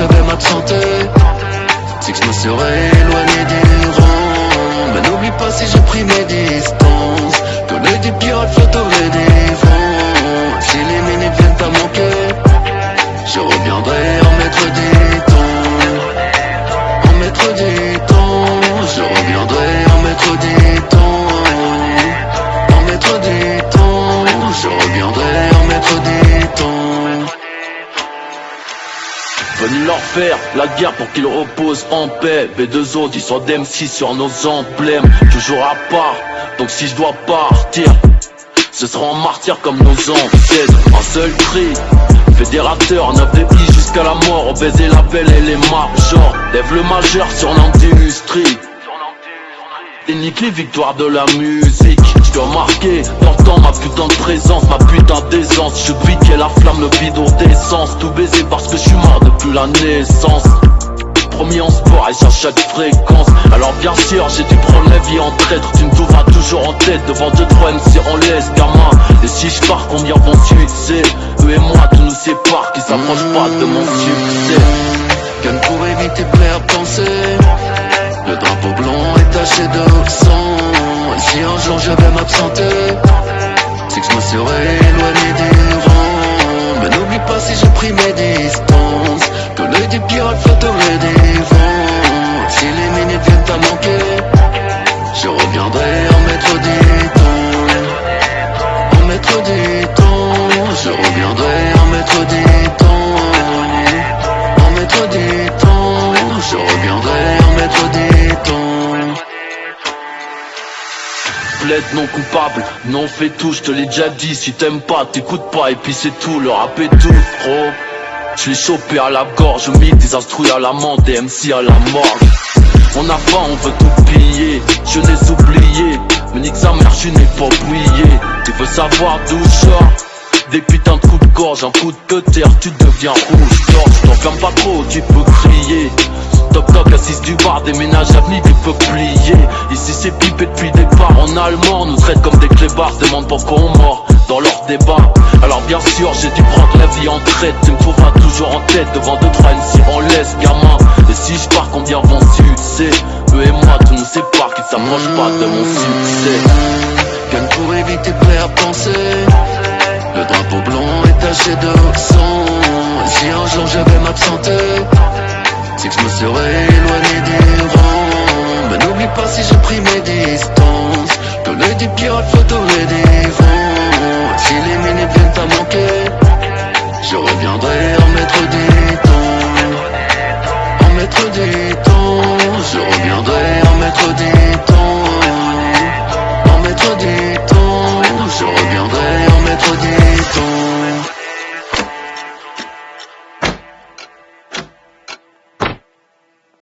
je vais m'absenter, c'est que je me serais éloigné des rangs. Mais n'oublie pas si j'ai pris mes distances, que l'œil des pirates flotterait des vents. Si les minutes viennent à manquer, je reviendrai en maître du temps. En maître du temps, je reviendrai en maître du temps. En maître du temps, je reviendrai en maître du temps. Venu leur faire la guerre pour qu'ils reposent en paix. B2O, ils sont d'MC sur nos emblèmes. Toujours à part, donc si je dois partir, ce sera en martyr comme nos ancêtres. Un seul cri, fédérateur, 9 de I jusqu'à la mort. On baisait la belle et les majors. Lève le majeur sur l'industrie. Dénique les victoires de la musique. Je dois marquer dans le temps ma putain de présence, ma putain d'aisance. Je piquais la flamme, le bidon d'essence. Tout baiser parce que je suis mort depuis la naissance. Promis en sport et à chaque fréquence. Alors bien sûr j'ai dû prendre la vie en traître. Tu me trouveras toujours en tête devant 2-3 MC on laisse gamin. Et si je pars combien vont succès? Eux et moi tout nous sépare, qui s'approche pas de mon succès. Gun pour éviter plaire penser. Le drapeau blanc est taché de sang. Et si un jour je vais m'absenter, c'est que je me serais éloigné des rangs. Mais n'oublie pas si j'ai pris mes distances, que l'œil des pirates flotterait des vents. Si les minutes viennent à manquer, je reviendrai en maître du temps. En maître du temps, je reviendrai en maître du temps. En maître du temps, je reviendrai en maître du temps. Plaide non coupable, non fait tout, je te l'ai déjà dit. Si t'aimes pas, t'écoutes pas et puis c'est tout. Le rap est tout, gros. Je l'ai chopé à la gorge, je mis des instruits à la main, des MC à la morgue. On a faim, on veut tout piller, jeunesse oubliée. Mais nique sa mère, je n'ai pas oublié. Tu veux savoir d'où je sors? Des putains de coups de gorge, un coup de cutter, tu deviens rouge gorge. T'enfermes pas trop, tu peux crier. Toc toc, assise du bar, déménage avenue du peuplier. Ici c'est pipé depuis le départ. En allemand, nous traite comme des clébards. Demande pourquoi on mord dans leur débat. Alors bien sûr, j'ai dû prendre la vie en traite. Tu me trouveras toujours en tête devant 2-3 MC on laisse gamin. Et si je pars, combien vont succès? Eux et moi, tout nous sépare, qui s'approche pas de mon succès. Gun pour éviter plaire penser. Le drapeau blanc est taché de sang. Et si un jour je vais m'absenter, c'est que je me serais éloigné des rangs. Mais n'oublie pas si j'ai pris mes distances, que l'œil des pirates flotterait des vents.